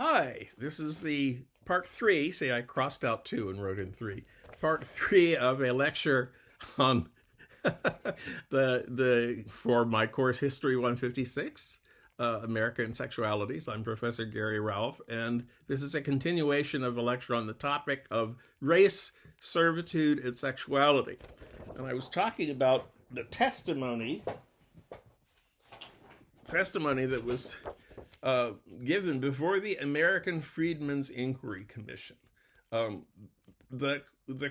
Hi, this is the part three. See, I crossed out two and wrote in three. Part three of a lecture on the for my course History 156, American Sexualities. I'm Professor Gary Ralph, and this is a continuation of a lecture on the topic of race, servitude, and sexuality. And I was talking about the testimony that was given before the American Freedmen's Inquiry Commission. The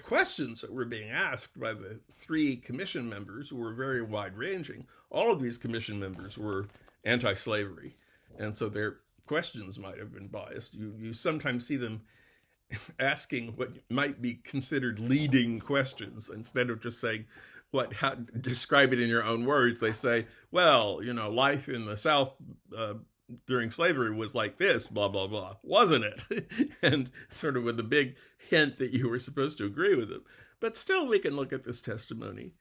questions that were being asked by the three commission members were very wide-ranging. All of these commission members were anti-slavery, and so their questions might have been biased. You sometimes see them asking what might be considered leading questions instead of just saying, describe it in your own words. They say, well, life in the South during slavery was like this, blah, blah, blah, wasn't it? And sort of with a big hint that you were supposed to agree with them. But still, we can look at this testimony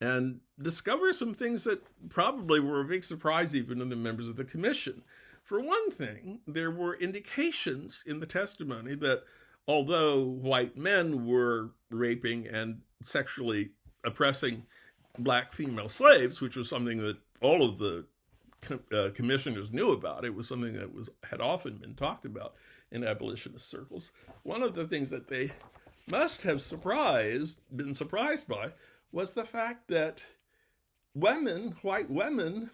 and discover some things that probably were a big surprise even to the members of the commission. For one thing, there were indications in the testimony that although white men were raping and sexually oppressing black female slaves, which was something that all of the commissioners knew about. It was something that had often been talked about in abolitionist circles. One of the things that they must have been surprised by, was the fact that white women,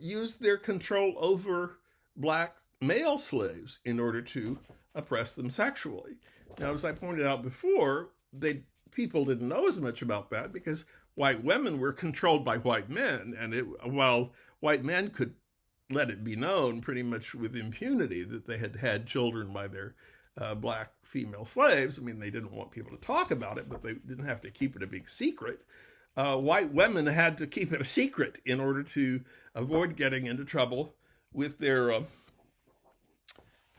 used their control over black male slaves in order to oppress them sexually. Now, as I pointed out before, people didn't know as much about that because white women were controlled by white men, and while white men could let it be known pretty much with impunity that they had had children by their black female slaves. I mean, they didn't want people to talk about it, but they didn't have to keep it a big secret. White women had to keep it a secret in order to avoid getting into trouble with their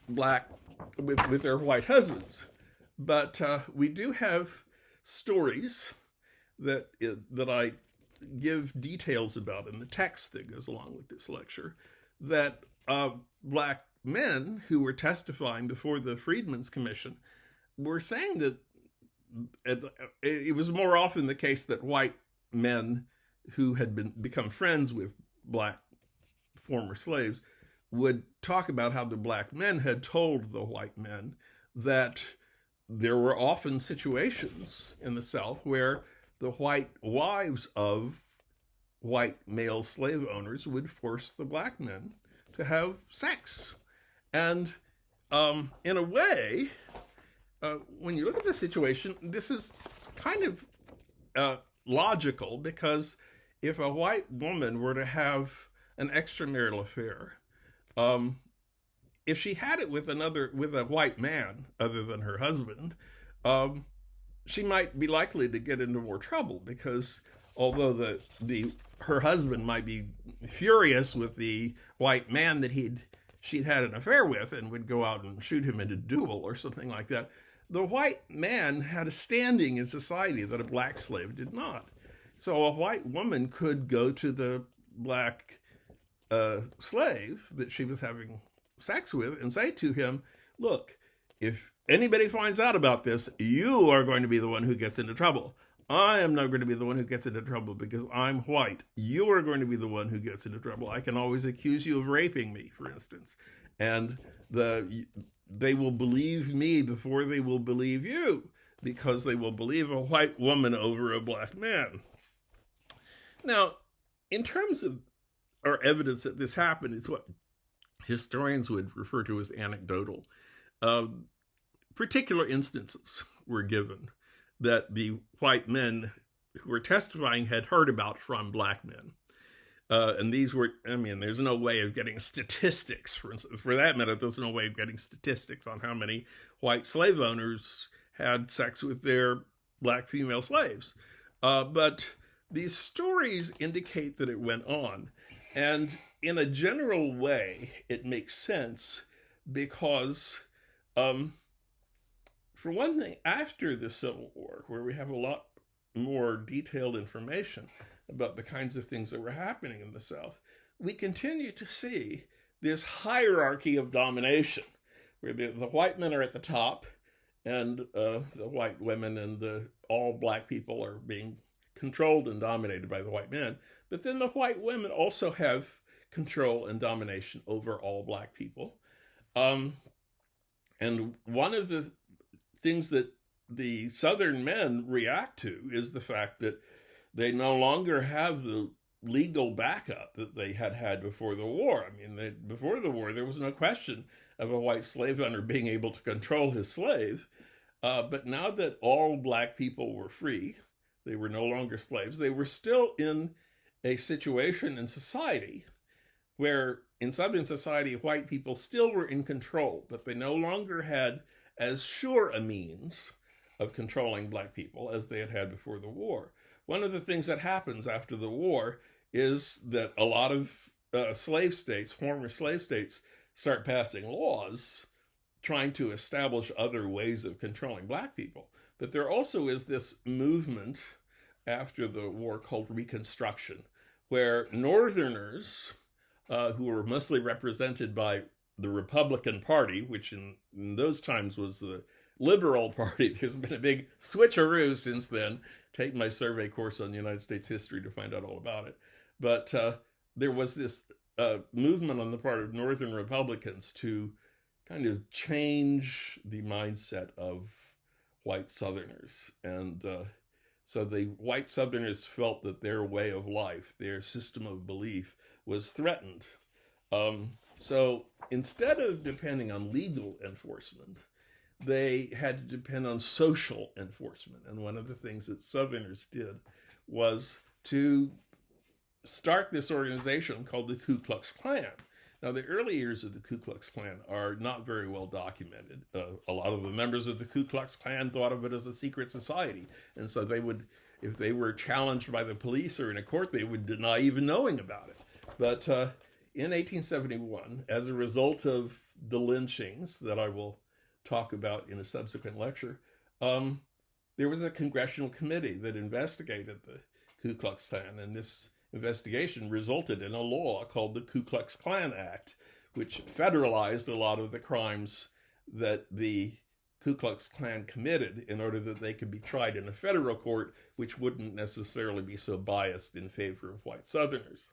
with their white husbands. But we do have stories that I give details about in the text that goes along with this lecture, that black men who were testifying before the Freedmen's Commission were saying that it was more often the case that white men who had become friends with black former slaves would talk about how the black men had told the white men that there were often situations in the South where the white wives of white male slave owners would force the black men to have sex. And in a way, when you look at this situation, this is kind of logical, because if a white woman were to have an extramarital affair, if she had it with a white man other than her husband, she might be likely to get into more trouble, because although her husband might be furious with the white man that she'd had an affair with and would go out and shoot him in a duel or something like that, the white man had a standing in society that a black slave did not. So a white woman could go to the black slave that she was having sex with and say to him, look, if anybody finds out about this, you are going to be the one who gets into trouble. I am not going to be the one who gets into trouble because I'm white. You are going to be the one who gets into trouble. I can always accuse you of raping me, for instance. And they will believe me before they will believe you, because they will believe a white woman over a black man. Now, in terms of our evidence that this happened, it's what historians would refer to as anecdotal. Particular instances were given that the white men who were testifying had heard about from black men. And these were, there's no way of getting statistics. For instance, for that matter, there's no way of getting statistics on how many white slave owners had sex with their black female slaves. But these stories indicate that it went on. And in a general way, it makes sense because, for one thing, after the Civil War, where we have a lot more detailed information about the kinds of things that were happening in the South, we continue to see this hierarchy of domination, where the white men are at the top, and the white women and all black people are being controlled and dominated by the white men. But then the white women also have control and domination over all black people. And one of the things that the Southern men react to is the fact that they no longer have the legal backup that they had before the war. I mean, before the war, there was no question of a white slave owner being able to control his slave. But now that all black people were free, they were no longer slaves, they were still in a situation in society where in Southern society, white people still were in control, but they no longer had as sure a means of controlling black people as they had before the war. One of the things that happens after the war is that a lot of slave states, former slave states, start passing laws trying to establish other ways of controlling black people. But there also is this movement after the war called Reconstruction, where Northerners, who were mostly represented by the Republican Party, which in those times was the Liberal Party. There's been a big switcheroo since then. Take my survey course on United States history to find out all about it. But there was this movement on the part of Northern Republicans to kind of change the mindset of white Southerners. And so the white Southerners felt that their way of life, their system of belief, was threatened. So instead of depending on legal enforcement, they had to depend on social enforcement. And one of the things that Southerners did was to start this organization called the Ku Klux Klan. Now, the early years of the Ku Klux Klan are not very well documented. A lot of the members of the Ku Klux Klan thought of it as a secret society. And so they would, if they were challenged by the police or in a court, they would deny even knowing about it. But in 1871, as a result of the lynchings that I will talk about in a subsequent lecture, there was a congressional committee that investigated the Ku Klux Klan, and this investigation resulted in a law called the Ku Klux Klan Act, which federalized a lot of the crimes that the Ku Klux Klan committed in order that they could be tried in a federal court, which wouldn't necessarily be so biased in favor of white Southerners.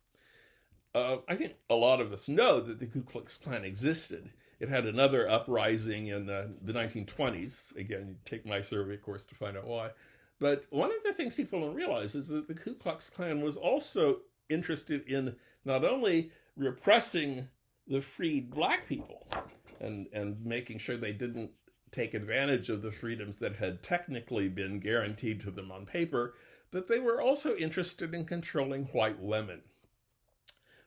I think a lot of us know that the Ku Klux Klan existed. It had another uprising in the 1920s. Again, you take my survey course to find out why. But one of the things people don't realize is that the Ku Klux Klan was also interested in not only repressing the freed black people and making sure they didn't take advantage of the freedoms that had technically been guaranteed to them on paper, but they were also interested in controlling white women.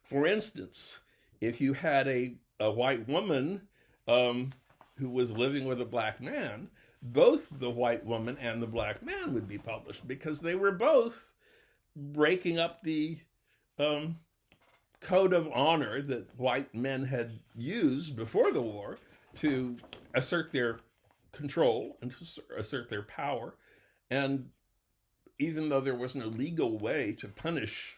For instance, if you had a white woman who was living with a black man, both the white woman and the black man would be published because they were both breaking up the code of honor that white men had used before the war to assert their control and to assert their power. And even though there was no legal way to punish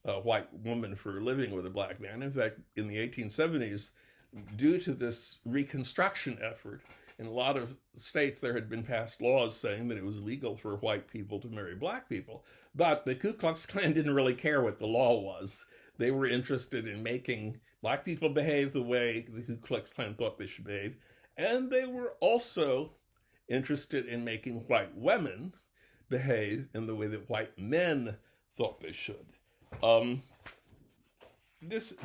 a white woman for living with a black man, in fact, in the 1870s, due to this Reconstruction effort, in a lot of states, there had been passed laws saying that it was legal for white people to marry black people. But the Ku Klux Klan didn't really care what the law was. They were interested in making black people behave the way the Ku Klux Klan thought they should behave. And they were also interested in making white women behave in the way that white men thought they should. This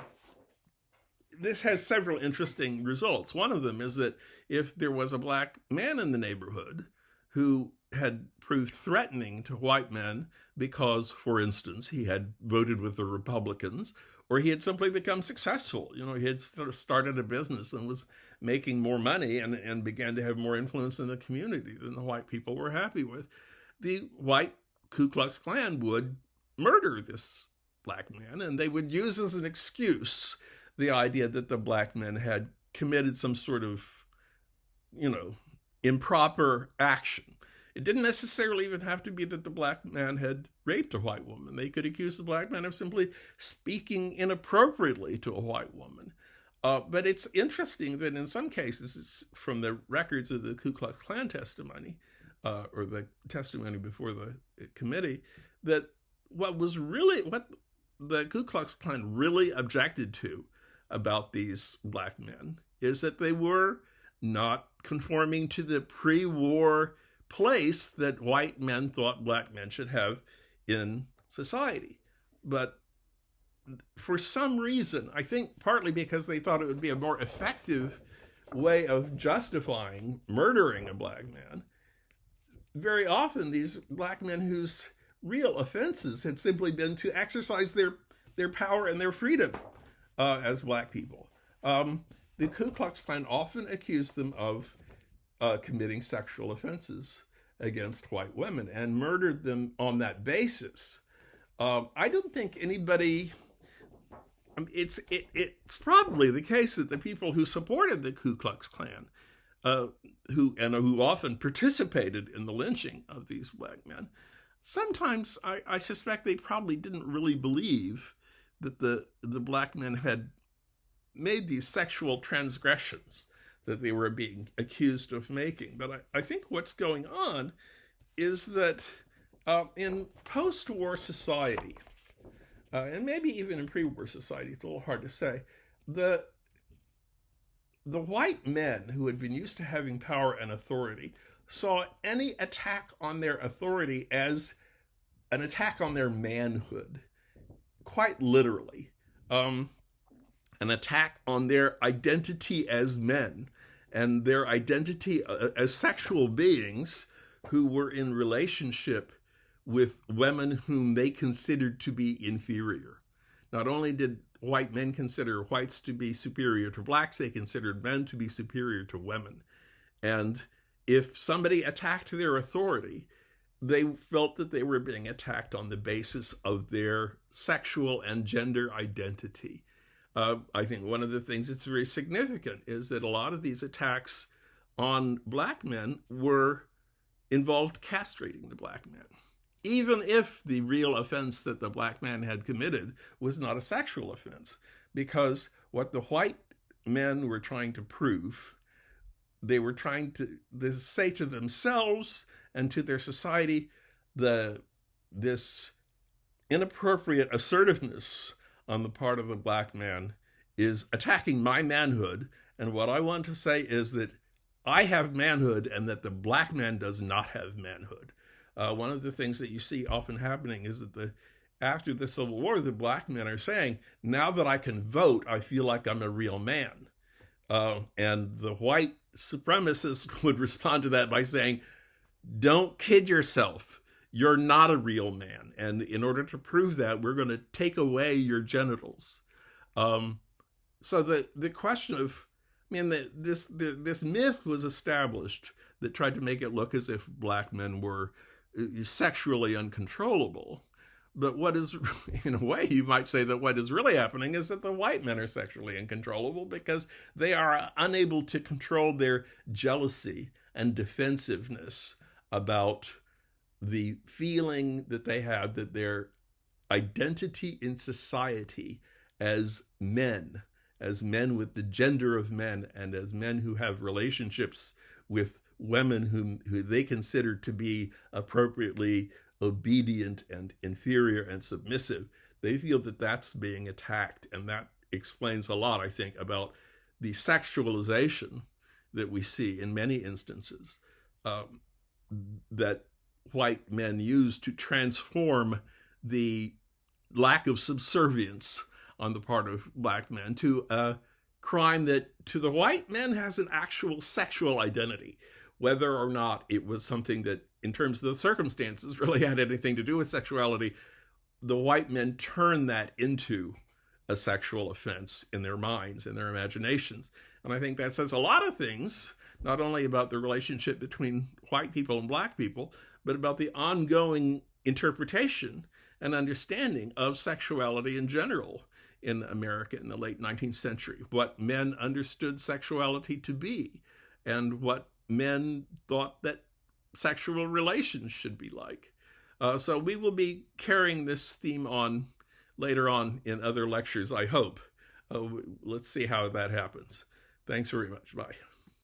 has several interesting results. One of them is that if there was a black man in the neighborhood who had proved threatening to white men because, for instance, he had voted with the Republicans, or he had simply become successful, he had sort of started a business and was making more money and began to have more influence in the community than the white people were happy with, the white Ku Klux Klan would murder this black man, and they would use as an excuse the idea that the black men had committed some sort of, improper action. It didn't necessarily even have to be that the black man had raped a white woman. They could accuse the black man of simply speaking inappropriately to a white woman. But it's interesting that in some cases, from the records of the Ku Klux Klan testimony, or the testimony before the committee, that what the Ku Klux Klan really objected to about these black men is that they were not conforming to the pre-war place that white men thought black men should have in society. But for some reason, I think partly because they thought it would be a more effective way of justifying murdering a black man, very often these black men whose real offenses had simply been to exercise their power and their freedom as black people. The Ku Klux Klan often accused them of committing sexual offenses against white women and murdered them on that basis. I don't think anybody... it's probably the case that the people who supported the Ku Klux Klan, who often participated in the lynching of these black men, sometimes I suspect they probably didn't really believe that the black men had made these sexual transgressions that they were being accused of making. But I think what's going on is that in post-war society, and maybe even in pre-war society, it's a little hard to say, the white men who had been used to having power and authority saw any attack on their authority as an attack on their manhood, quite literally. An attack on their identity as men and their identity as sexual beings who were in relationship with women whom they considered to be inferior. Not only did white men consider whites to be superior to blacks, they considered men to be superior to women. And if somebody attacked their authority, they felt that they were being attacked on the basis of their sexual and gender identity. I think one of the things that's very significant is that a lot of these attacks on black men involved castrating the black man, even if the real offense that the black man had committed was not a sexual offense, because what the white men were trying to prove, they were trying to say to themselves and to their society, this inappropriate assertiveness on the part of the black man is attacking my manhood. And what I want to say is that I have manhood and that the black man does not have manhood. One of the things that you see often happening is that after the Civil War, the black men are saying, now that I can vote, I feel like I'm a real man. And the white supremacists would respond to that by saying, don't kid yourself. You're not a real man. And in order to prove that, we're going to take away your genitals. So the question of, this myth was established that tried to make it look as if black men were sexually uncontrollable. But what is, in a way, you might say that what is really happening is that the white men are sexually uncontrollable because they are unable to control their jealousy and defensiveness about the feeling that they have that their identity in society as men with the gender of men and as men who have relationships with women who they consider to be appropriately obedient and inferior and submissive, they feel that that's being attacked. And that explains a lot, I think, about the sexualization that we see in many instances that white men use to transform the lack of subservience on the part of black men to a crime that to the white men has an actual sexual identity, whether or not it was something that in terms of the circumstances really had anything to do with sexuality. The white men turn that into a sexual offense in their minds, in their imaginations. And I think that says a lot of things, not only about the relationship between white people and black people, but about the ongoing interpretation and understanding of sexuality in general in America in the late 19th century, what men understood sexuality to be, and what men thought that sexual relations should be like. So we will be carrying this theme on later on in other lectures, I hope. let's see how that happens. Thanks very much. Bye.